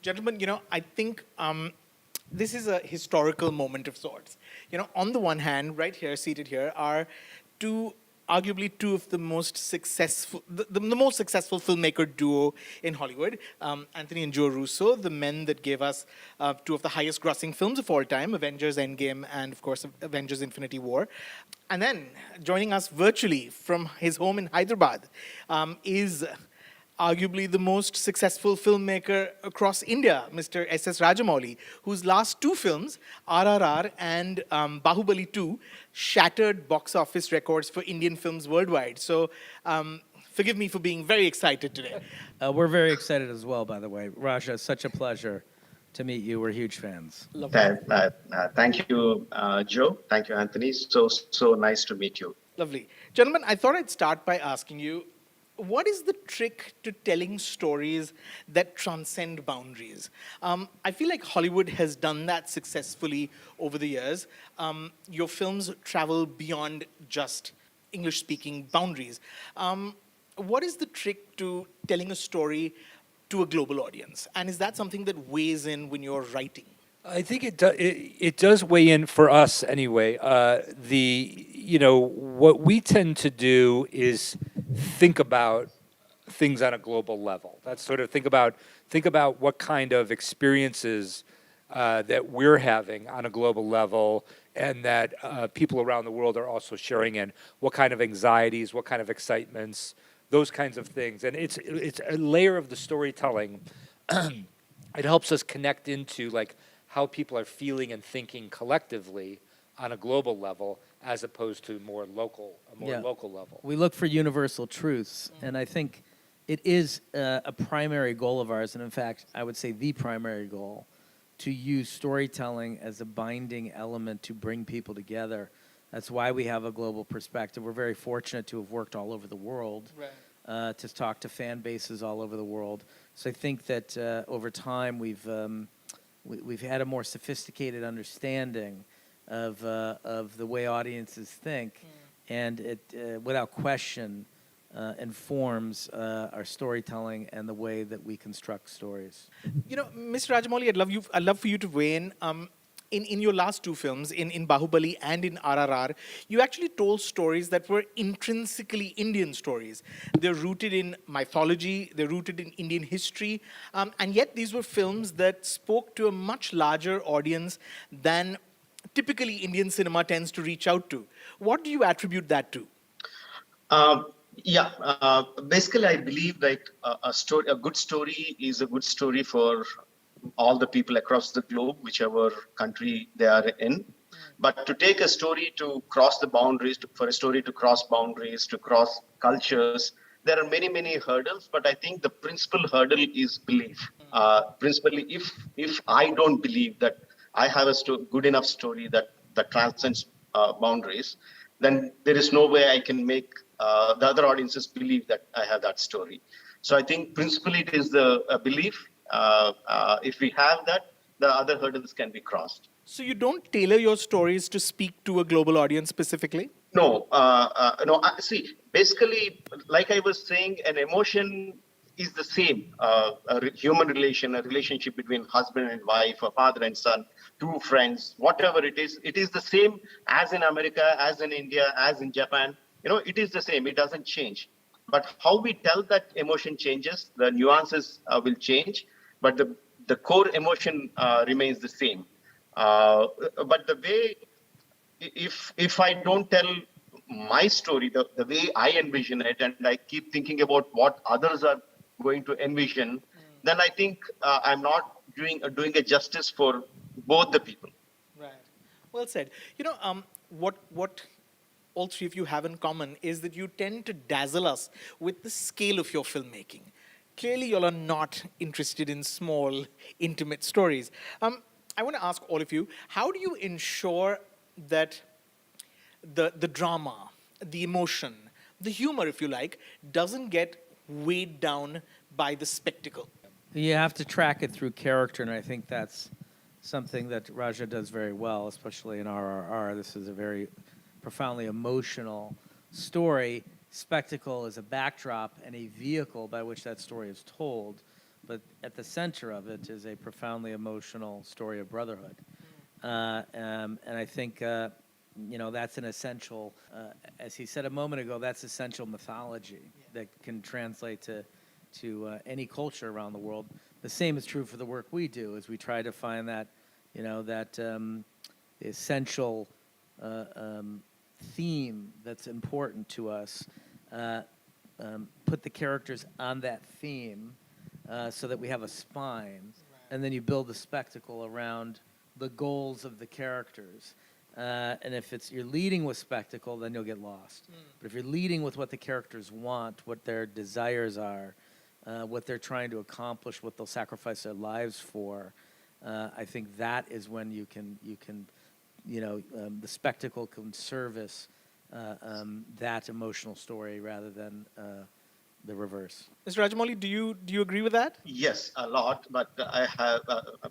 Gentlemen, I think this is a historical moment of sorts. On the one hand, right here, seated here, are arguably two of the most successful, the most successful filmmaker duo in Hollywood, Anthony and Joe Russo, the men that gave us two of the highest grossing films of all time, Avengers Endgame and, of course, Avengers Infinity War. And then joining us virtually from his home in Hyderabad is arguably the most successful filmmaker across India, Mr. S.S. Rajamouli, whose last two films, RRR and Bahubali 2, shattered box office records for Indian films worldwide. So forgive me for being very excited today. We're very excited as well, by the way. Raja, such a pleasure to meet you. We're huge fans. Lovely. Thank you, Joe. Thank you, Anthony. So nice to meet you. Lovely. Gentlemen, I thought I'd start by asking you, what is the trick to telling stories that transcend boundaries? I feel like Hollywood has done that successfully over the years. Your films travel beyond just English-speaking boundaries. What is the trick to telling a story to a global audience? And is that something that weighs in when you're writing? I think it does weigh in for us anyway. What we tend to do is think about things on a global level. That's sort of think about what kind of experiences that we're having on a global level, and that people around the world are also sharing in. What kind of anxieties, what kind of excitements, those kinds of things. And it's a layer of the storytelling. It helps us connect into like how people are feeling and thinking collectively on a global level, as opposed to a more local level. We look for universal truths, and I think it is a primary goal of ours, and in fact, I would say the primary goal, to use storytelling as a binding element to bring people together. That's why we have a global perspective. We're very fortunate to have worked all over the world, Right. to talk to fan bases all over the world. So I think that over time we've had a more sophisticated understanding of the way audiences think, and it, without question, informs our storytelling and the way that we construct stories. Mr. Rajamouli, I'd love for you to weigh in. In your last two films, in Bahubali and in RRR, you actually told stories that were intrinsically Indian stories. They're rooted in mythology, they're rooted in Indian history, and yet these were films that spoke to a much larger audience than typically Indian cinema tends to reach out to. What do you attribute that to? Basically, I believe like a good story is a good story for all the people across the globe, whichever country they are in. But to take a story to cross the boundaries, for a story to cross boundaries, to cross cultures, there are many hurdles. But I think the principal hurdle is belief. Principally, if I don't believe that I have a good enough story that transcends boundaries, then there is no way I can make the other audiences believe that I have that story. So I think principally it is the belief. If we have that, the other hurdles can be crossed. So you don't tailor your stories to speak to a global audience specifically? No. See, basically, like I was saying, an emotion is the same. Human relation, a relationship between husband and wife, a father and son, two friends, whatever it is the same as in America, as in India, as in Japan. It is the same. It doesn't change. But how we tell that emotion changes, the nuances will change, but the core emotion remains the same. But the way, if I don't tell my story the way I envision it, and I keep thinking about what others are going to envision, then I think I'm not doing a justice for both the people. Right. Well said. What all three of you have in common is that you tend to dazzle us with the scale of your filmmaking. Clearly, you all are not interested in small, intimate stories. I want to ask all of you, how do you ensure that the drama, the emotion, the humor, if you like, doesn't get weighed down by the spectacle? You have to track it through character, and I think that's something that Raja does very well, especially in RRR. This is a very profoundly emotional story. Spectacle is a backdrop and a vehicle by which that story is told. but at the center of it is a profoundly emotional story of brotherhood. And I think, that's an essential, as he said a moment ago, that's essential mythology that can translate to any culture around the world. The same is true for the work we do, as we try to find that, essential theme that's important to us, put the characters on that theme so that we have a spine, and then you build the spectacle around the goals of the characters. And if you're leading with spectacle, then you'll get lost. But if you're leading with what the characters want, what their desires are, what they're trying to accomplish, what they'll sacrifice their lives for, I think that is when you can the spectacle can service that emotional story rather than the reverse. Mr. Rajamouli, do you agree with that? Yes, a lot, but I have.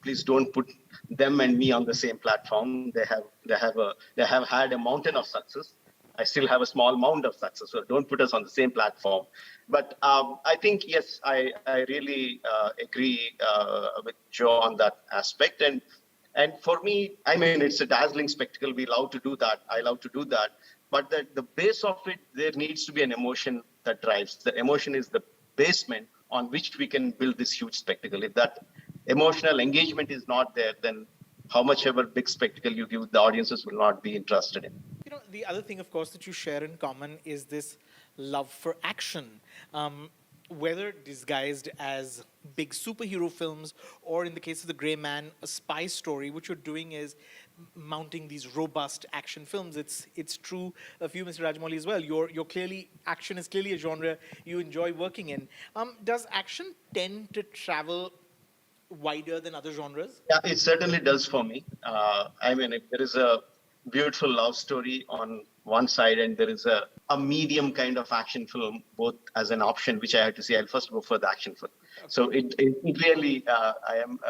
Please don't put them and me on the same platform. They have had a mountain of success. I still have a small mound of success, so don't put us on the same platform. But I think yes, I really agree with Joe on that aspect. And for me, I mean, it's a dazzling spectacle. We love to do that. I love to do that. But the base of it, there needs to be an emotion that drives. The emotion is the basement on which we can build this huge spectacle. If that emotional engagement is not there, then how much ever big spectacle you give, the audiences will not be interested in. The other thing, of course, that you share in common is this love for action. Whether disguised as big superhero films, or in the case of The Gray Man, a spy story, what you're doing is mounting these robust action films. It's true of you, Mr. Rajamouli, as well. You're clearly, action is clearly a genre you enjoy working in. Does action tend to travel wider than other genres? Yeah, it certainly does for me. I mean, if there is a beautiful love story on one side and there is a medium kind of action film, both as an option, which I had to say, I'll first go for the action film. Okay. So it really, I am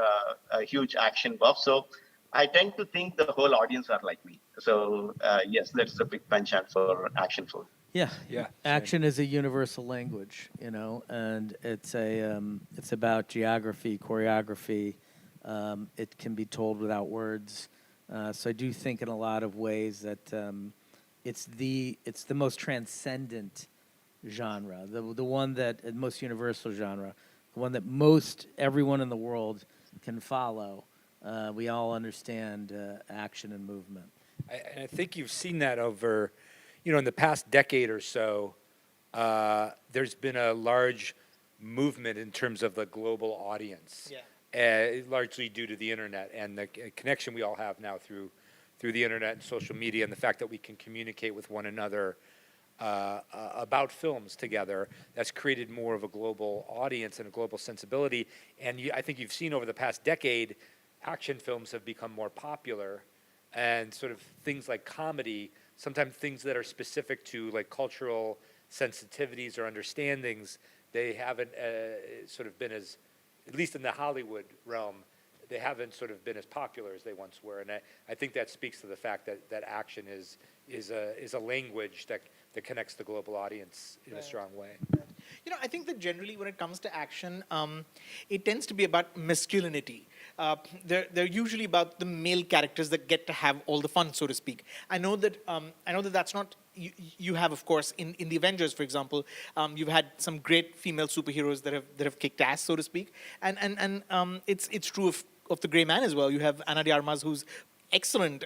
a huge action buff. So I tend to think the whole audience are like me. So yes, that's a big penchant for action film. Yeah, Yeah. Action is a universal language, and it's about geography, choreography. It can be told without words. So I do think, in a lot of ways, that it's the most transcendent genre, the one that most universal genre, the one that most everyone in the world can follow. We all understand action and movement. And I think you've seen that over, in the past decade or so, there's been a large movement in terms of the global audience, largely due to the internet and the connection we all have now through the internet and social media, and the fact that we can communicate with one another about films together. That's created more of a global audience and a global sensibility. And I think you've seen over the past decade, action films have become more popular, and sort of things like comedy, sometimes things that are specific to like cultural sensitivities or understandings, they haven't sort of been as, at least in the Hollywood realm, they haven't sort of been as popular as they once were. And I think that speaks to the fact that action is a language that connects the global audience in a strong way. I think that generally when it comes to action, it tends to be about masculinity. They're usually about the male characters that get to have all the fun, so to speak. I know that that's not. You have, of course, in the Avengers, for example, you've had some great female superheroes that have kicked ass, so to speak, and it's true of the Gray Man as well. You have Ana de Armas, who's excellent,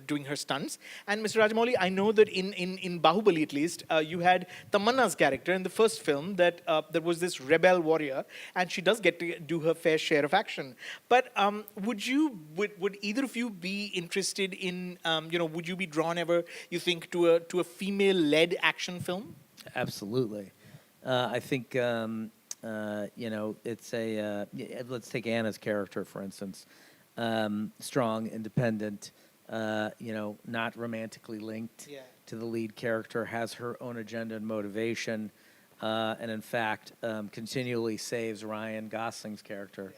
doing her stunts. And Mr. Rajamouli, I know that in Bahubali, at least, you had Tamanna's character in the first film that there was this rebel warrior, and she does get to do her fair share of action. But would either of you be interested in, would you be drawn ever, you think, to a female-led action film? Absolutely. I think, it's let's take Anna's character, for instance. Strong, independent, not romantically linked to the lead character, has her own agenda and motivation, and in fact, continually saves Ryan Gosling's character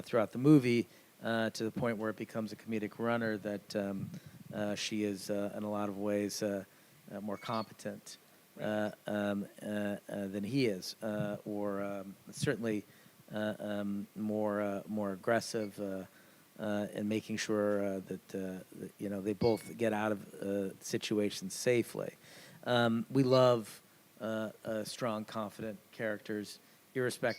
throughout the movie to the point where it becomes a comedic runner that she is, in a lot of ways, more competent than he is, or certainly more aggressive, and making sure that they both get out of situations safely. We love strong, confident characters, irrespective